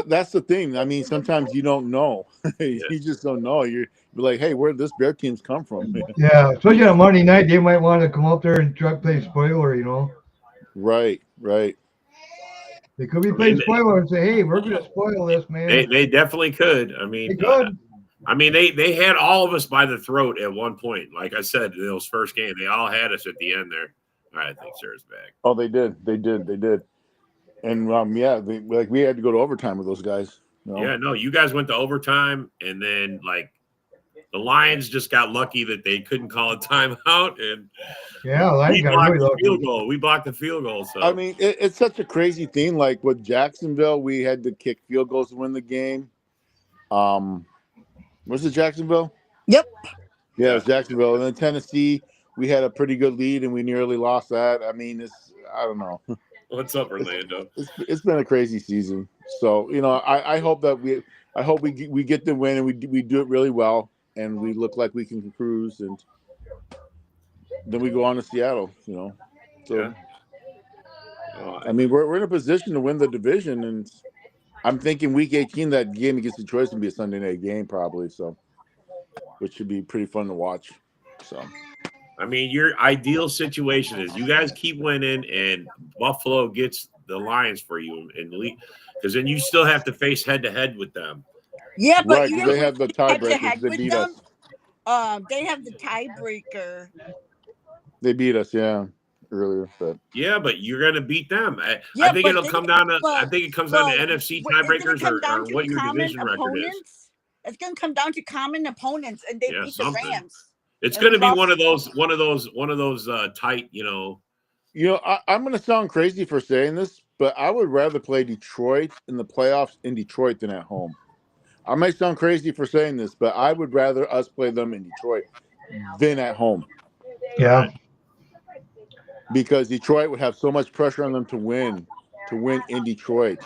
That's the thing. I mean, sometimes you don't know. You just don't know. You're like, hey, where did this Bear team's come from? Yeah, especially on Monday night, they might want to come up there and try to play spoiler. Right. They could be playing spoiler and say, hey, we're going to spoil this, man. They definitely could. I mean, they had all of us by the throat at one point. Like I said, in those first games, they all had us at the end there. All right, I think Sarah's back. Oh, they did. And we had to go to overtime with those guys. Yeah, no, you guys went to overtime, and then the Lions just got lucky that they couldn't call a timeout, and we blocked the field goal. We blocked the field goal. So I mean, it's such a crazy thing. Like with Jacksonville, we had to kick field goals to win the game. Was it Jacksonville? Yep. Yeah, it was Jacksonville. And then Tennessee, we had a pretty good lead, and we nearly lost that. I mean, I don't know. What's up, Orlando? It's been a crazy season. So I hope that we get the win and we do it really well, and we look like we can cruise, and then we go on to Seattle. So yeah. I mean, we're in a position to win the division, and I'm thinking week 18 that game against Detroit is gonna be a Sunday night game probably. So, which should be pretty fun to watch. So. I mean, your ideal situation is you guys keep winning and Buffalo gets the Lions for you, because then you still have to face head-to-head with them. Yeah, but they have the tiebreakers. They beat us. They have the tiebreaker. They beat us, earlier. But but you're going to beat them. I think it'll come down to. I think it comes down to NFC tiebreakers or what your division record is. It's going to come down to common opponents, and they beat the Rams. It's going to be one of those tight, I'm going to sound crazy for saying this, but I would rather play Detroit in the playoffs in Detroit than at home. I might sound crazy for saying this, but I would rather us play them in Detroit than at home. Yeah. Because Detroit would have so much pressure on them to win in Detroit.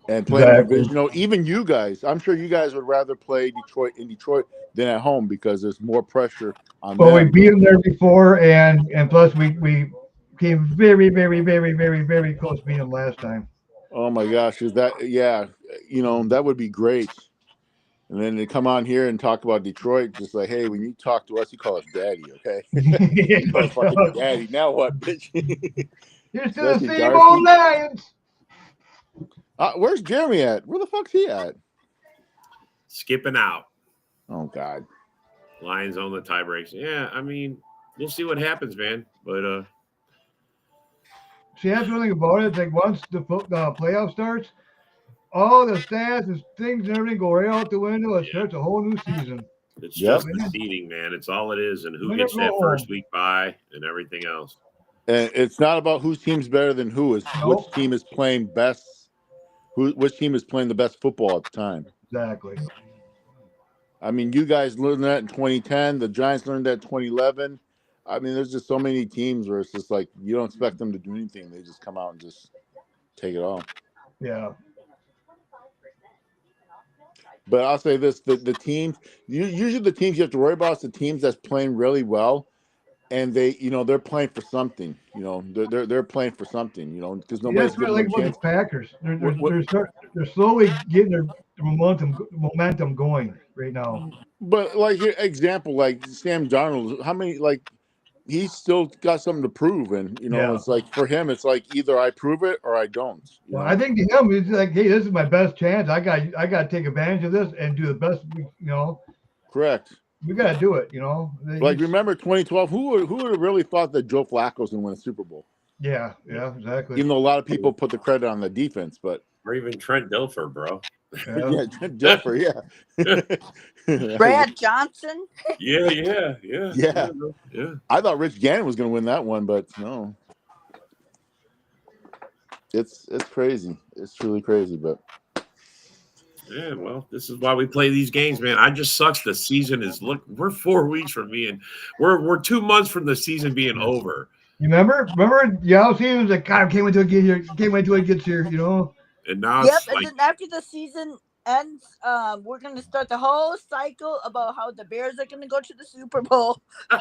And play divisional, even you guys. I'm sure you guys would rather play Detroit in Detroit than at home because there's more pressure on them. Well, we beat them there before, and plus we came very, very, very, very, very close to beating them last time. Oh my gosh, that would be great. And then they come on here and talk about Detroit, just like, hey, when you talk to us, you call us daddy, okay? You call us fucking daddy. Now what, bitch? You're still the Especially same Darcy. old Lions. Where's Jeremy at? Where the fuck's he at? Skipping out. Oh, God. Lions on the tie breaks. Yeah, I mean, we'll see what happens, man. But See, that's one thing about it. It's like once the playoff starts, all the stats and things and everything go right out the window. It starts a whole new season. it's Yep. just the seeding, man. It's all it is, and who Win or gets go that home. first week bye and everything else. And it's not about whose team's better than who. It's Nope. which team is playing best. Which team is playing the best football at the time. Exactly. I mean, you guys learned that in 2010. The Giants learned that in 2011. I mean, there's just so many teams where it's just like you don't expect them to do anything. They just come out and just take it all. Yeah. But I'll say this: the teams, usually the teams you have to worry about is the teams that's playing really well, and they're playing for something. They're playing for something. Because nobody's That's what I giving like them a about chance. the Packers. They're slowly getting their momentum going right now. But like example, like Sam Darnold, how many he's still got something to prove, and Yeah. it's like for him, it's like either I prove it or I don't. Well, I think to him, it's like, hey, this is my best chance. I got to take advantage of this and do the best. Correct. We got to do it. Like remember 2012? Who would have really thought that Joe Flacco was going to win a Super Bowl? Yeah, exactly. Even though a lot of people put the credit on the defense, but Or even Trent Dilfer, bro. yeah, Dilfer, yeah. Brad Johnson. Yeah. I thought Rich Gannon was going to win that one, but no. It's crazy. It's truly crazy, but yeah. Well, this is why we play these games, man. I just sucks. The season is we're 4 weeks from being, we're 2 months from the season being over. You remember the off season was like, God, can't wait till it gets here. And now Yep, it's and like, then after the season ends, we're gonna start the whole cycle about how the Bears are gonna go to the Super Bowl. I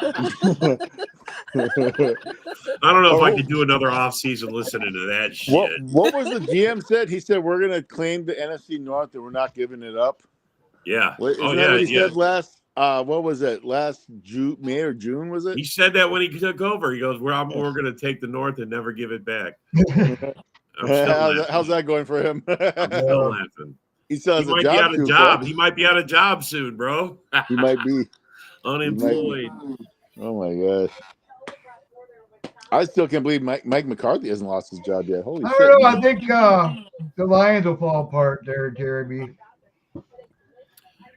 don't know if I could do another off season listening to that shit. What was the GM said? He said we're going to claim the NFC North and we're not giving it up. Yeah. Isn't that what he said last? What was it? Last May or June was it? He said that when he took over. He goes, "We're going to take the North and never give it back." How's that going for him? I'm still laughing. He still has might be out of job. He might be out of job soon, bro. He might be unemployed. Oh my gosh! I still can't believe Mike McCarthy hasn't lost his job yet. Holy shit! I don't know. I think the Lions will fall apart there, Jeremy.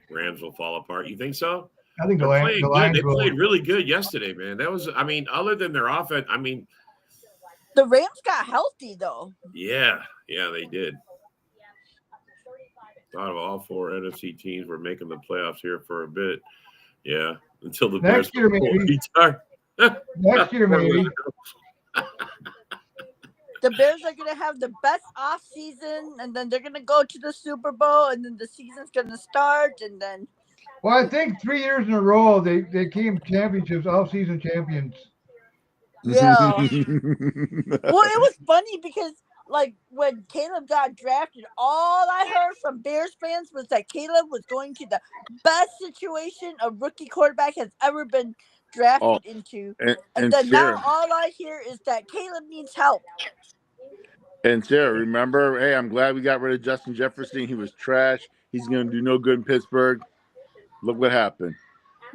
Rams will fall apart. You think so? I think the Lions they played really good yesterday, man. That was, I mean, other than their offense, I mean, the Rams got healthy though. Yeah, they did. Out of all 4 NFC teams were making the playoffs here for a bit. Yeah, until the next year maybe. Next year maybe. The Bears are going to have the best off season, and then they're going to go to the Super Bowl, and then the season's going to start, and then. Well, I think 3 years in a row they came championships, off-season champions. Yeah. Well, it was funny because, like, when Caleb got drafted, all I heard from Bears fans was that Caleb was going to the best situation a rookie quarterback has ever been drafted into. And then Sarah, now all I hear is that Caleb needs help. And Sarah, remember, hey, I'm glad we got rid of Justin Jefferson. He was trash. He's going to do no good in Pittsburgh. Look what happened.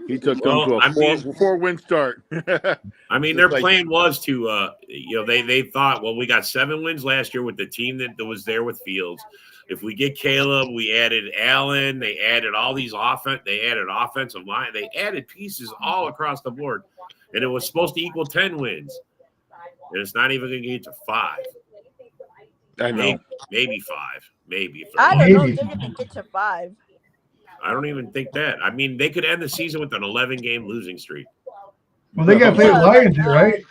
He took them to a 4-win start. I mean, their plan was to, they thought, well, we got 7 wins last year with the team that was there with Fields. If we get Caleb, we added Allen. They added all these They added offensive line. They added pieces all across the board, and it was supposed to equal 10 wins, and it's not even going to get to 5. I know, maybe 5, maybe. I don't know. They're going to get to 5. I don't even think that. I mean, they could end the season with an 11-game losing streak. Well, they got to play the Lions here, right?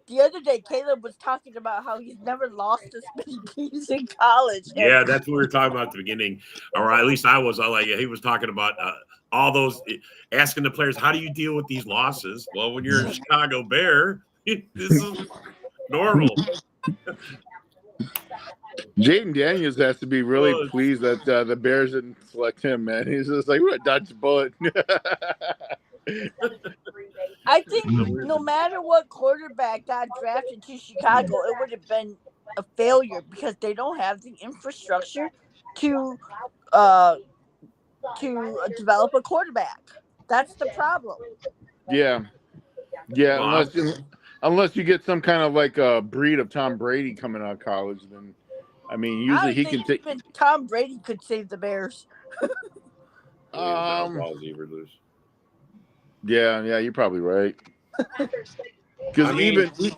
The other day, Caleb was talking about how he's never lost as many games in college. Yeah, that's what we were talking about at the beginning, or at least I was. He was talking about all those, asking the players, how do you deal with these losses? Well, when you're a Chicago Bear, this is normal. Jaden Daniels has to be really pleased that the Bears didn't select him, man. He's just like, what a dodge bullet. I think no matter what quarterback got drafted to Chicago, it would have been a failure because they don't have the infrastructure to develop a quarterback. That's the problem. Yeah, unless you get some kind of like a breed of Tom Brady coming out of college, then I mean, usually he can take. Even Tom Brady could save the Bears. Yeah, you're probably right. Because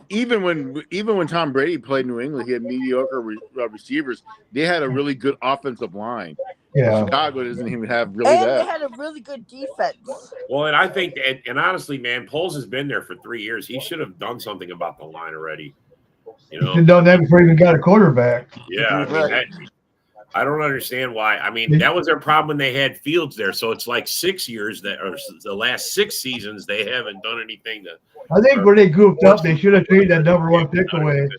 even when Tom Brady played New England, he had mediocre receivers. They had a really good offensive line. Yeah, Chicago doesn't even have really and that. they had a really good defense. Well, and I think, and honestly, man, Poles has been there for 3 years. He should have done something about the line already. You know, he should have done that before he even got a quarterback. Yeah, I don't understand why. I mean, that was their problem when they had Fields there. So it's like 6 years or the last 6 seasons they haven't done anything to. I think where they goofed up, they should have traded that number 1 pick away,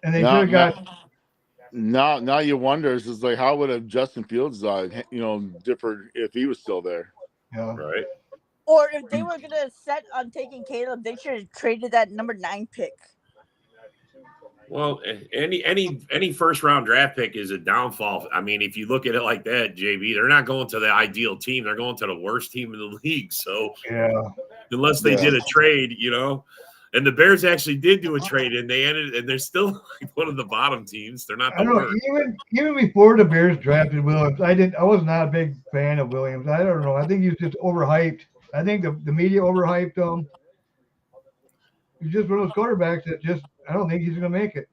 and they should have got. Now you wonder, is like how would have Justin Fields, differed if he was still there? Yeah. Right. Or if they were gonna set on taking Caleb, they should have traded that number 9 pick. Well, any first round draft pick is a downfall. I mean, if you look at it like that, JB, they're not going to the ideal team. They're going to the worst team in the league. So unless they did a trade, and the Bears actually did do a trade, and they're still like one of the bottom teams. They're not the worst. Even before the Bears drafted Williams, I was not a big fan of Williams. I don't know. I think he was just overhyped. I think the media overhyped him. He's just one of those quarterbacks that I don't think he's going to make it.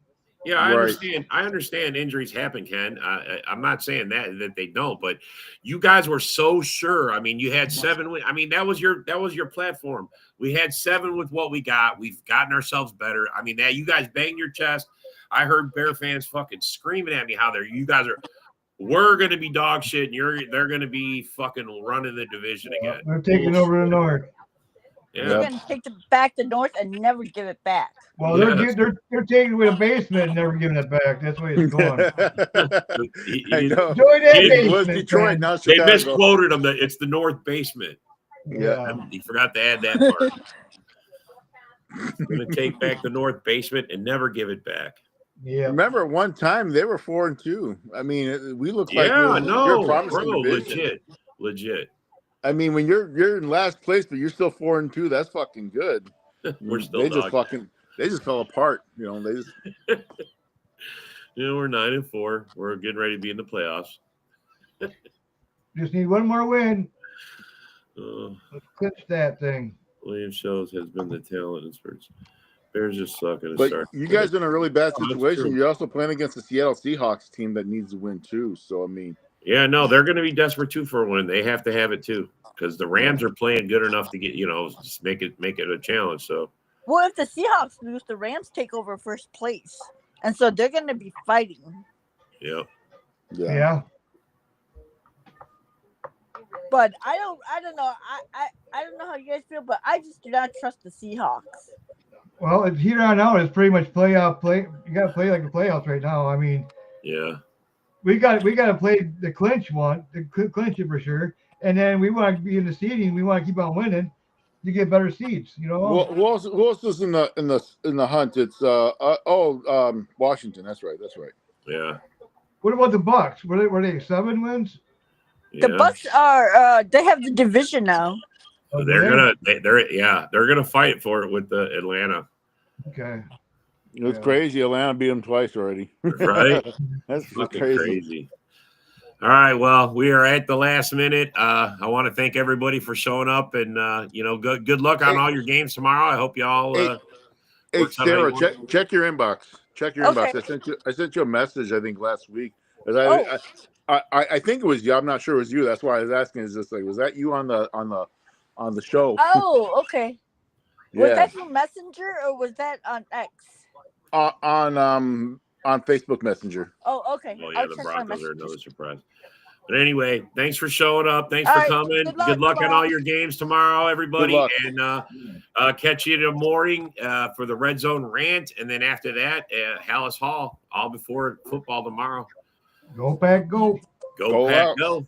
Yeah, I understand. I understand injuries happen, Ken. I'm not saying that they don't, but you guys were so sure. I mean, you had 7 wins. I mean, that was your platform. We had 7 with what we got. We've gotten ourselves better. I mean, you guys banged your chest. I heard Bear fans fucking screaming at me how we're going to be dog shit, and they're going to be fucking running the division again. They're taking over the North. Yeah. They're going to take back the North and never give it back. Well, they're taking away the basement and never giving it back. That's where it's going. I know. It was Detroit, now Chicago. They misquoted them that it's the North basement. Yeah. He forgot to add that part. Going to take back the North basement and never give it back. Yeah. Remember, at one time they were 4-2. I mean, we look like legit. I mean, when you're in last place, but you're still 4-2, that's fucking good. We're still they just fell apart. We're 9-4. We're getting ready to be in the playoffs. Just need one more win. Let's clinch that thing. William Shows has been the talent in spurts. Bears just suck at But you guys are in a really bad situation. You're also playing against the Seattle Seahawks team that needs to win too. So I mean, yeah, no, they're going to be desperate too for a win. They have to have it too because the Rams are playing good enough to get just make it a challenge. So, well, if the Seahawks lose, the Rams take over first place, and so they're going to be fighting. Yep. Yeah. But I don't know. I don't know how you guys feel, but I just do not trust the Seahawks. Well, it's here on out. It's pretty much play. You got to play like the playoffs right now. I mean, yeah, we got to play the clinch it for sure. And then we want to be in the seeding. We want to keep on winning to get better seeds. Well, who else is in the hunt? It's Washington. That's right. Yeah. What about the Bucks? Were they 7 wins? The Bucks are they have the division now. They're gonna fight for it with the Atlanta. Okay. It's crazy. Atlanta beat them twice already. Right? That's fucking crazy. All right. Well, we are at the last minute. I want to thank everybody for showing up, and good luck on all your games tomorrow. I hope y'all. Hey, Sarah, check your inbox. Check your inbox. I sent you a message. I think last week. I think it was you. I'm not sure it was you. That's why I was asking. Is this was that you on the show? Oh, okay. Yeah. Was that through Messenger or was that on X? On Facebook Messenger. Oh, okay. Well, yeah, the Broncos are another surprise. But anyway, thanks for showing up. Thanks for coming. Good luck on all your games tomorrow, everybody. And Catch you in the morning for the Red Zone rant, and then after that, Hallis Hall, all before football tomorrow. Go Pack, go. Go Pack, out. go.